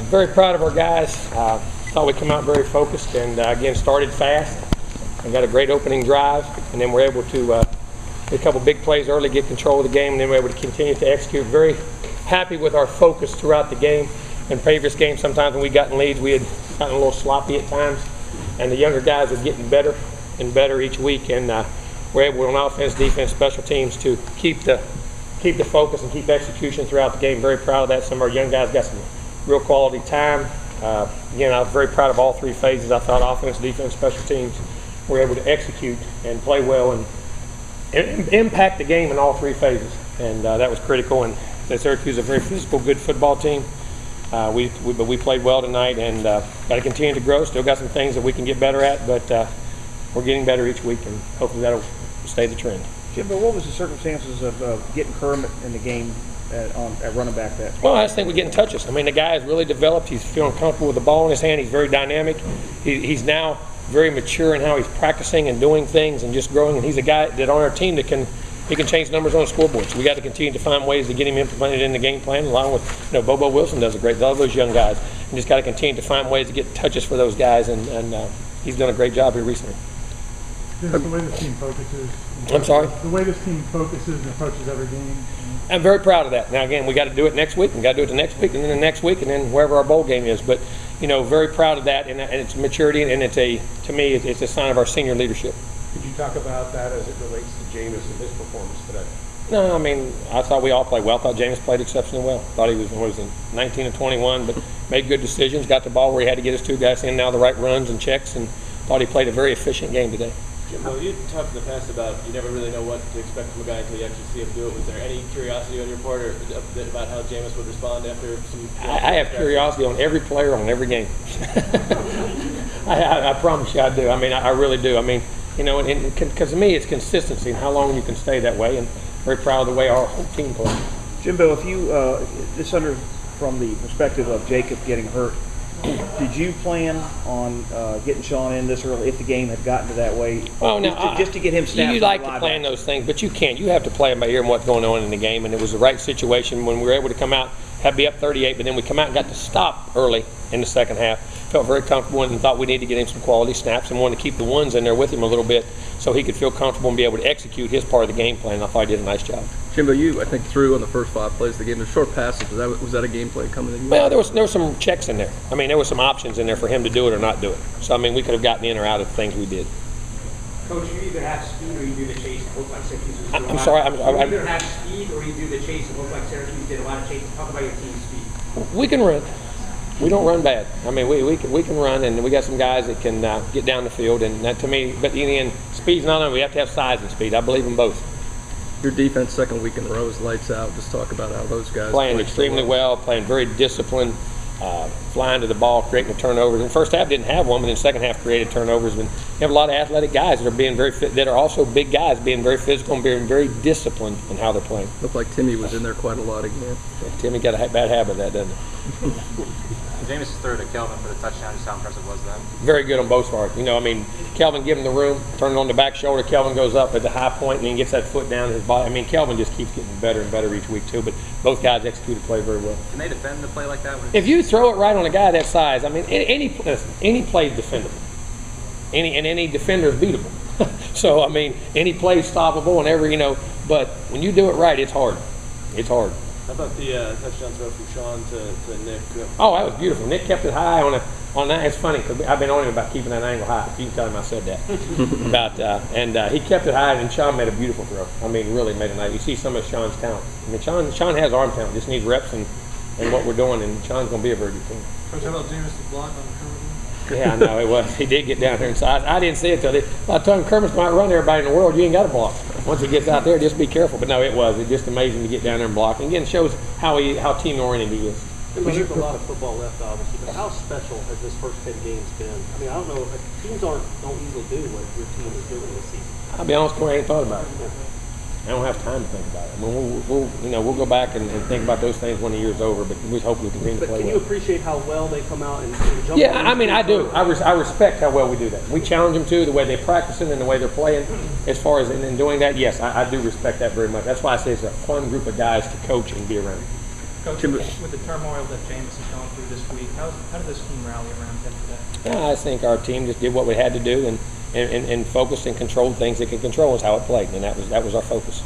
Very proud of our guys. Thought we come out very focused and again started fast and got a great opening drive, and then we're able to get a couple big plays early, get control of the game, and then we're able to continue to execute. Very happy with our focus throughout the game. In previous games, sometimes when we got in leads, we had gotten a little sloppy at times, and the younger guys are getting better and better each week, and we're able on offense, defense, special teams to keep the focus and keep execution throughout the game. Very proud of that. Some of our young guys got some real quality time. Again, I was very proud of all three phases. I thought offense, defense, special teams were able to execute and play well and impact the game in all three phases, and that was critical. And Syracuse is a very physical, good football team. But we played well tonight, and got to continue to grow. Still got some things that we can get better at, but we're getting better each week, and hopefully that'll stay the trend. Jimbo, what was the circumstances of getting Kermit in the game at running back that? Well, I just think we're getting touches. I mean, the guy has really developed. He's feeling comfortable with the ball in his hand. He's very dynamic. He's now very mature in how he's practicing and doing things and just growing. And he's a guy that on our team that can change numbers on the scoreboard. So we got to continue to find ways to get him implemented in the game plan, along with, Bobo Wilson does a great job. All those young guys, and just got to continue to find ways to get touches for those guys. And he's done a great job here recently. Just the way this team focuses. I'm sorry? The way this team focuses and approaches every game. I'm very proud of that. Now, again, we got to do it next week, and got to do it the next week, and then the next week, and then wherever our bowl game is. But, very proud of that, and it's maturity, and to me, it's a sign of our senior leadership. Could you talk about that as it relates to Jameis and his performance today? No, I mean, I thought we all played well. I thought Jameis played exceptionally well. Thought he was 19 and 21, but made good decisions, got the ball where he had to get his two guys in, now the right runs and checks, and thought he played a very efficient game today. Jimbo, you talked in the past about you never really know what to expect from a guy until you actually see him do it. Was there any curiosity on your part or about how Jameis would respond after some? I have curiosity on every player on every game. I promise you I do. I mean, I really do. I mean, because to me it's consistency and how long you can stay that way, and very proud of the way our whole team plays. Jimbo, if you from the perspective of Jacob getting hurt, did you plan on getting Sean in this early if the game had gotten to that way? Oh, no, just to get him snapped. You like to plan those things, but you can't. You have to play them by ear and what's going on in the game, and it was the right situation when we were able to come out, be up 38, but then we come out and got to stop early in the second half. Felt very comfortable and thought we needed to get him some quality snaps and wanted to keep the ones in there with him a little bit so he could feel comfortable and be able to execute his part of the game plan. I thought he did a nice job. Jimbo, I think, threw on the first 5 plays of the game. The short passes, was that a game plan coming in? Well, there was some checks in there. I mean, there were some options in there for him to do it or not do it. So, I mean, we could have gotten in or out of the things we did. Coach, you either have speed or you do the chase. It looks like Syracuse did a lot. I'm sorry. You either have speed or you do the chase. It looks like Syracuse did a lot of chasing. Talk about your team's speed. We can run. We don't run bad. I mean, we can run, and we got some guys that can get down the field. And that, to me, but in the end, speed's not only. We have to have size and speed. I believe in both. Your defense, second week in a row, is lights out. Just talk about how those guys playing extremely well, playing very disciplined, flying to the ball, creating the turnovers. In the first half, didn't have one, but in the second half, created turnovers. And you have a lot of athletic guys that are being very fit, that are also big guys, being very physical and being very disciplined in how they're playing. Looked like Timmy was in there quite a lot again. Yeah, Timmy got a bad habit of that, doesn't he? Jameis threw to Kelvin for the touchdown. Just how impressive was that? Very good on both parts. I mean, Kelvin give him the room, turn it on the back shoulder. Kelvin goes up at the high point and then gets that foot down his body. I mean, Kelvin just keeps getting better and better each week too. But both guys execute the play very well. Can they defend the play like that? If you throw it right on a guy that size, I mean, any play is defendable. Any defender is beatable. So I mean, any play is stoppable and But when you do it right, it's hard. It's hard. How about the touchdown throw from Sean to Nick? Oh, that was beautiful. Nick kept it high on that. It's funny because I've been on him about keeping that angle high. You can tell him I said that. And he kept it high, and Sean made a beautiful throw. I mean, really made a nice. You see some of Sean's talent. I mean, Sean has arm talent. Just needs reps and what we're doing, and Sean's going to be a very good team. Coach, how about Jameis' block on the Kermit? Yeah, I know it was. He did get down there inside. I didn't see it till I told him Kermit's might run everybody in the world. You ain't got to block. Once he gets out there, just be careful. But no, it was. It's just amazing to get down there and block. And again, it shows how team oriented he is. There's a lot of football left, obviously, but how special has this first 10 games been? I mean, I don't know. Teams don't usually do what your team is doing this season. I'll be honest, Corey, I ain't thought about it. I don't have time to think about it. I mean, we'll go back and think about those things when the year's over, but we hope we continue to play well. But can you appreciate how well they come out and jump? Yeah, I mean, I do. I respect how well we do that. We challenge them too, the way they practice it and the way they're playing. As far as in doing that, yes, I do respect that very much. That's why I say it's a fun group of guys to coach and be around. Coach, Jimbo. with the turmoil that Jameis has gone through this week, how did this team rally around him today? Yeah, I think our team just did what we had to do and focused and controlled things it could control is how it played, and that was our focus.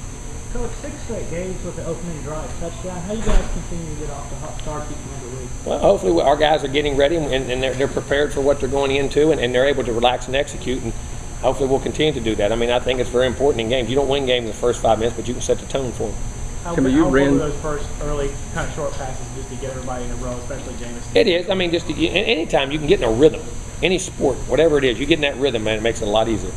Coach, 6 straight games with the opening drive touchdown. How you guys continue to get off the hot start, keeping the league? Well, hopefully our guys are getting ready and they're prepared for what they're going into and they're able to relax and execute, and hopefully we'll continue to do that. I mean, I think it's very important in games. You don't win games in the first 5 minutes, but you can set the tone for them. How Jimbo, you important ran- were those first early kind of short passes just to get everybody in a row, especially Jameis? It is. I mean, just anytime you can get in a rhythm, any sport, whatever it is, you get in that rhythm, man, it makes it a lot easier.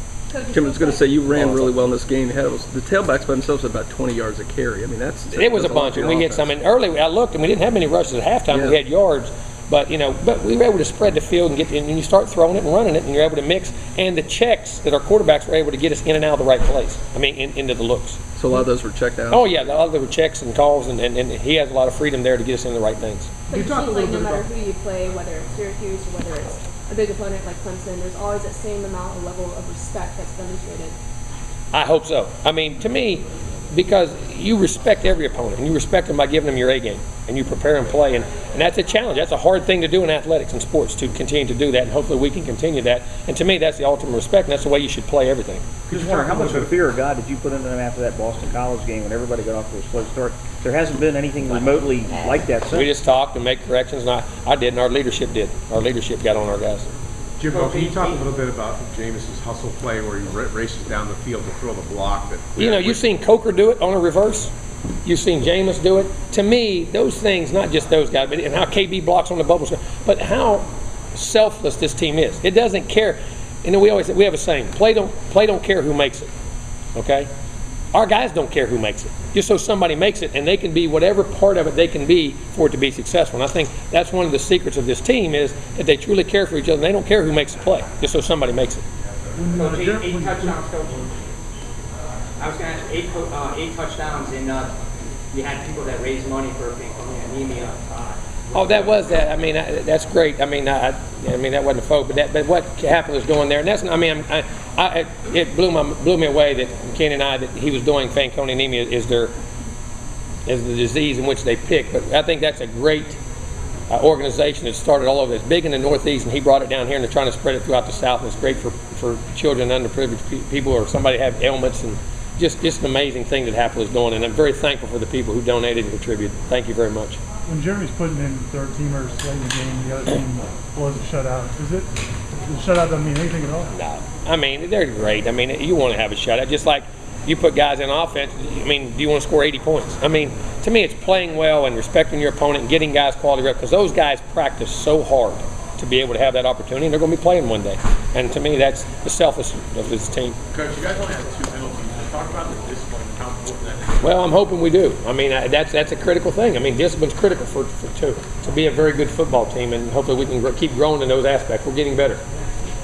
Jim, I was going to say you ran really well in this game. You had the tailbacks by themselves had about 20 yards a carry. I mean, It was a bunch, and we hit some. And early, I looked, and we didn't have many rushes at halftime. Yeah. We had yards, but we were able to spread the field and and you start throwing it and running it, and you're able to mix. And the checks that our quarterbacks were able to get us in and out of the right place. I mean, into the looks. So a lot of those were checked out. Oh yeah, a lot of them were checks and calls, and he has a lot of freedom there to get us in the right things. But it seems like no matter who you play, whether it's Syracuse or whether it's a big opponent like Clemson, there's always that same amount of level of respect that's demonstrated. I hope so. I mean, to me, because you respect every opponent, and you respect them by giving them your A game, and you prepare and play, and that's a challenge. That's a hard thing to do in athletics and sports, to continue to do that, and hopefully we can continue that. And to me, that's the ultimate respect, and that's the way you should play everything. Just wondering, how much of a fear of God did you put into them after that Boston College game when everybody got off to a slow start? There hasn't been anything remotely like that since. We just talked and make corrections, and I did, and our leadership did. Our leadership got on our guys. Jimbo, can you talk a little bit about Jameis's hustle play where he races down the field to throw the block? You've seen Coker do it on a reverse. You've seen Jameis do it. To me, those things, not just those guys, but and how KB blocks on the bubble screen, but how selfless this team is. It doesn't care. We have a saying: play don't care who makes it. Okay, our guys don't care who makes it. Just so somebody makes it, and they can be whatever part of it they can be for it to be successful. And I think that's one of the secrets of this team is that they truly care for each other. And they don't care who makes the play, just so somebody makes it. Coach, eight touchdowns, Coach. I was going to ask 8 touchdowns, and you had people that raised money for anemia. Oh, that was that. I mean, that's great. I mean, that wasn't a folk, but what happened was going there, and that's. I mean, it blew me away that Ken and I that he was doing Fanconi anemia is the disease in which they pick. But I think that's a great organization that started all over. It's big in the Northeast, and he brought it down here, and they're trying to spread it throughout the South. And it's great for children, underprivileged people, or somebody have ailments, and just an amazing thing that Happel is doing. And I'm very thankful for the people who donated and contributed. Thank you very much. When Jeremy's putting in third teamers late in the game, the other team blows a shutout. The shutout doesn't mean anything at all? No. I mean, they're great. I mean, you want to have a shutout. Just like you put guys in offense, I mean, do you want to score 80 points? I mean, to me, it's playing well and respecting your opponent and getting guys quality reps, because those guys practice so hard to be able to have that opportunity, and they're going to be playing one day. And to me, that's the selfishness of this team. Coach, you guys only had 2 penalties. Talk about the discipline and how important that is. Well, I'm hoping we do. I mean, that's a critical thing. I mean, discipline's critical to be a very good football team, and hopefully we can keep growing in those aspects. We're getting better.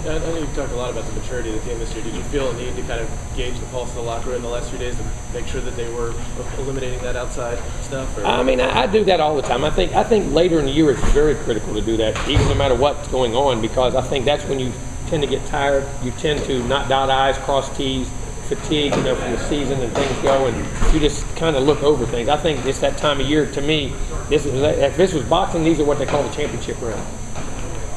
I know you've talked a lot about the maturity of the team this year. Did you feel a need to kind of gauge the pulse of the locker room in the last few days to make sure that they were eliminating that outside stuff? Or? I mean, I do that all the time. I think later in the year it's very critical to do that, even no matter what's going on, because I think that's when you tend to get tired. You tend to not dot I's, cross T's, fatigue, from the season and things go, and you just kind of look over things. I think it's that time of year. To me, if this was boxing, these are what they call the championship round.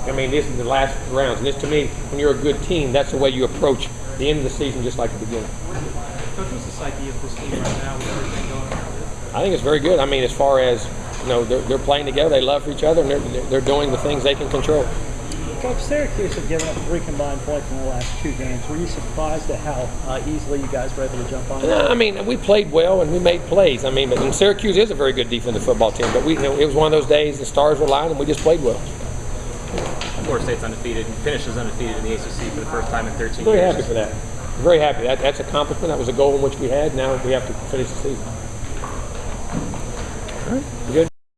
I mean, this is the last rounds. And this, to me, when you're a good team, that's the way you approach the end of the season, just like the beginning. Coach, what's the psyche of this team right now with everything going on? I think it's very good. I mean, as far as, they're playing together, they love each other, and they're doing the things they can control. Coach, Syracuse have given up 3 combined points in the last 2 games. Were you surprised at how easily you guys were able to jump on? No, I mean, we played well and we made plays. I mean, and Syracuse is a very good defensive football team, but it was one of those days the stars were lying and we just played well. Florida State's undefeated and finishes undefeated in the ACC for the first time in 13 years. Very happy for that. Very happy. That's an accomplishment. That was a goal in which we had. Now we have to finish the season.